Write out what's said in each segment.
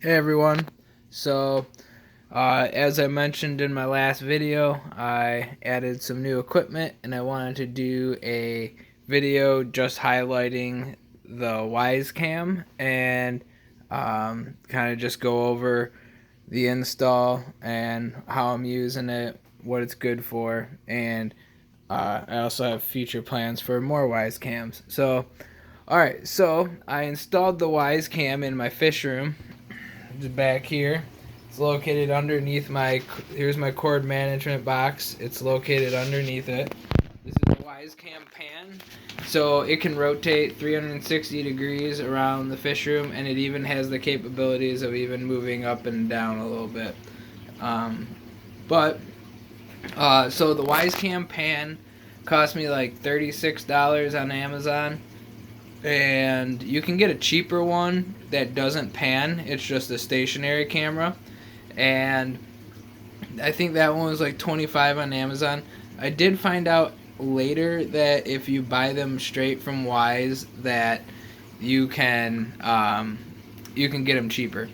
Hey everyone. So, as I mentioned in my last video, I added some new equipment and I wanted to do a video just highlighting the WYZE cam and kind of just go over the install and how I'm using it, what it's good for, and I also have future plans for more WYZE cams. So, alright, so I installed the WYZE cam in my fish room back here. It's located underneath here's my cord management box. It's located underneath it. This is a WYZE cam pan. So it can rotate 360 degrees around the fish room, and it even has the capabilities of even moving up and down a little bit. Um, so the WYZE cam pan cost me like $36 on Amazon. And you can get a cheaper one that doesn't pan. It's just a stationary camera, and I think that one was like 25 on Amazon. I did find out later that if you buy them straight from WYZE, that you can get them cheaper.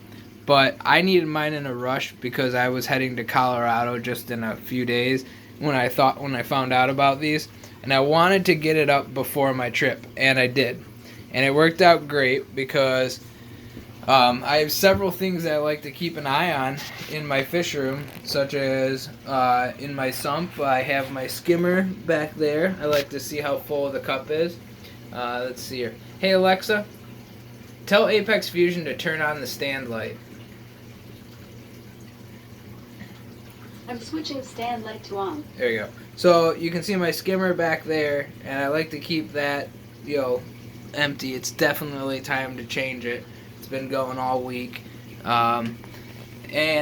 But I needed mine in a rush because I was heading to Colorado just in a few days when I found out about these, and I wanted to get it up before my trip, and I did. And it worked out great because I have several things that I like to keep an eye on in my fish room, such as in my sump, I have my skimmer back there. I like to see how full the cup is. Let's see here. Hey Alexa, tell Apex Fusion to turn on the stand light. I'm switching stand light to on. There you go. So you can see my skimmer back there, and I like to keep that, empty. It's definitely time to change it. It's been going all week. And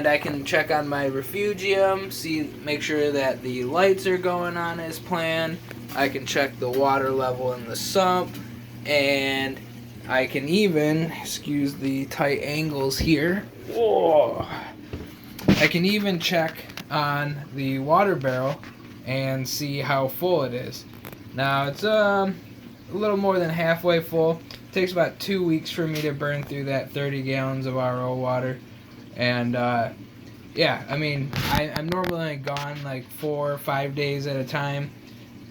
I can check on my refugium, make sure that the lights are going on as planned. I can check the water level in the sump, and I can even, excuse the tight angles here, whoa, I can even check on the water barrel and see how full it is. Now it's a little more than halfway full. It takes about 2 weeks for me to burn through that 30 gallons of RO water. And yeah, I mean, I'm normally gone like 4 or 5 days at a time,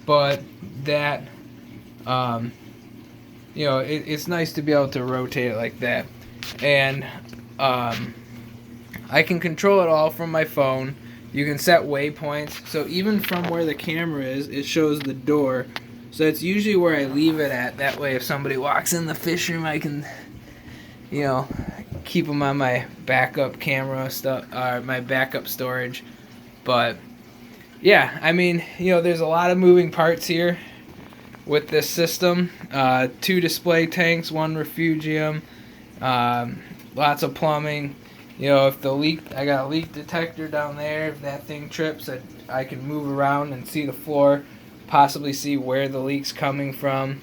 but that, it's nice to be able to rotate it like that. And I can control it all from my phone. You can set waypoints, so even from where the camera is, it shows the door. So it's usually where I leave it at. That way if somebody walks in the fish room, I can, keep them on my backup camera stuff, or my backup storage. But yeah, I mean, there's a lot of moving parts here with this system. 2 display tanks, 1 refugium, lots of plumbing. If I got a leak detector down there. If that thing trips, I can move around and see the floor, possibly see where the leak's coming from.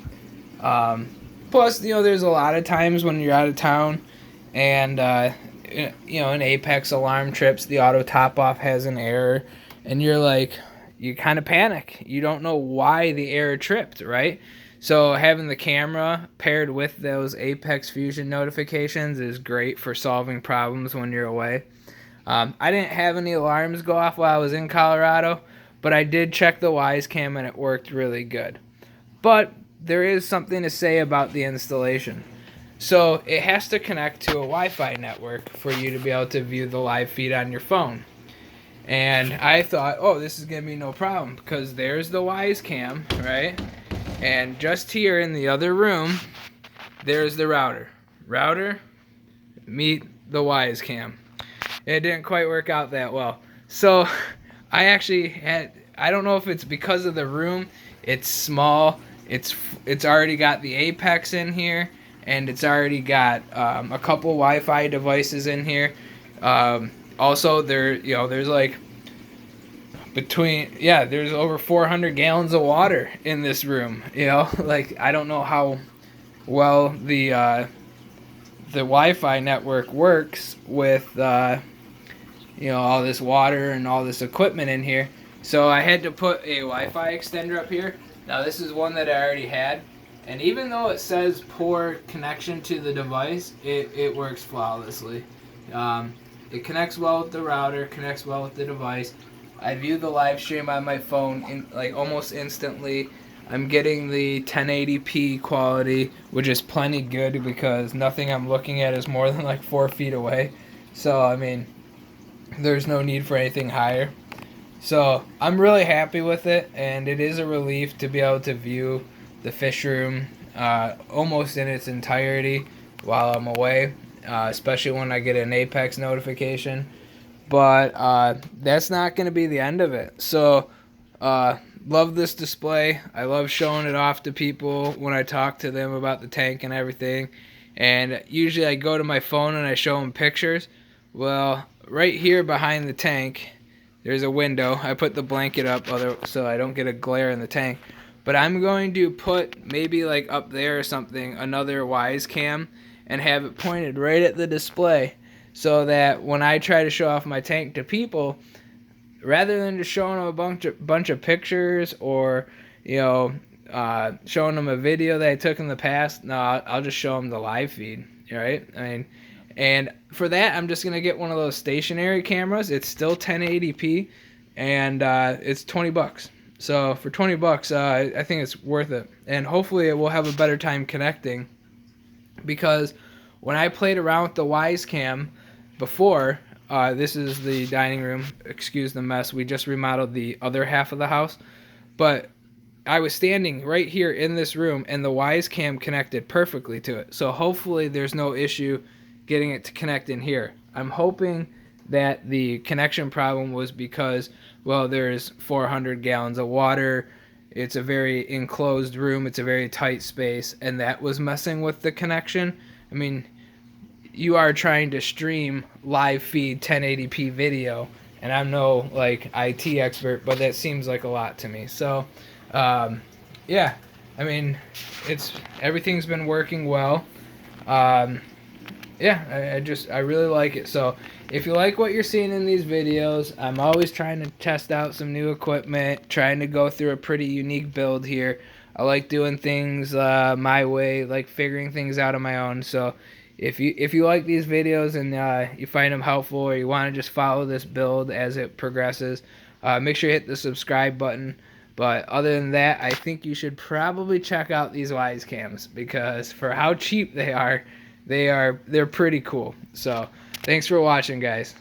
Plus, there's a lot of times when you're out of town and, an Apex alarm trips, the auto top-off has an error, and you kind of panic. You don't know why the error tripped, right? So having the camera paired with those Apex Fusion notifications is great for solving problems when you're away. I didn't have any alarms go off while I was in Colorado, but I did check the WYZE cam and it worked really good. But there is something to say about the installation. So it has to connect to a Wi-Fi network for you to be able to view the live feed on your phone. And I thought, oh, this is going to be no problem because there's the WYZE cam, right? And just here in the other room, there's the router. Router, meet the WYZE cam. It didn't quite work out that well. So I don't know if it's because of the room. It's small. It's already got the Apex in here, and it's already got a couple Wi-Fi devices in here. Also, there's like there's over 400 gallons of water in this room. I don't know how well the Wi-Fi network works with all this water and all this equipment in here. So I had to put a Wi-Fi extender up here. Now this is one that I already had, and even though it says poor connection to the device, it works flawlessly. It connects well with the router, connects well with the device. I view the live stream on my phone like almost instantly. I'm getting the 1080p quality, which is plenty good because nothing I'm looking at is more than like 4 feet away. So I mean, there's no need for anything higher. So I'm really happy with it, and it is a relief to be able to view the fish room almost in its entirety while I'm away, especially when I get an Apex notification. But that's not going to be the end of it. So love this display. I love showing it off to people when I talk to them about the tank and everything. And usually I go to my phone and I show them pictures. Well, right here behind the tank, there's a window. I put the blanket up so I don't get a glare in the tank. But I'm going to put maybe like up there or something another WYZE cam and have it pointed right at the display so that when I try to show off my tank to people, rather than just showing them a bunch of pictures or showing them a video that I took in the past, no, I'll just show them the live feed. Right? I mean, and for that, I'm just gonna get one of those stationary cameras. It's still 1080p, and it's $20. So for $20, I think it's worth it. And hopefully, it will have a better time connecting, because when I played around with the WYZE cam before, this is the dining room. Excuse the mess. We just remodeled the other half of the house, but I was standing right here in this room, and the WYZE cam connected perfectly to it. So hopefully there's no issue getting it to connect in here. I'm hoping that the connection problem was because, well, there's 400 gallons of water. It's a very enclosed room. It's a very tight space, and that was messing with the connection. I mean, you are trying to stream live feed 1080p video, and I'm no like IT expert, but that seems like a lot to me. So yeah, I mean, everything's been working well. Yeah, I really like it. So if you like what you're seeing in these videos, I'm always trying to test out some new equipment, trying to go through a pretty unique build here. I like doing things my way, like figuring things out on my own. So if you like these videos and you find them helpful, or you want to just follow this build as it progresses, make sure you hit the subscribe button. But other than that, I think you should probably check out these WYZE cams, because for how cheap they are, they're pretty cool. So thanks for watching, guys.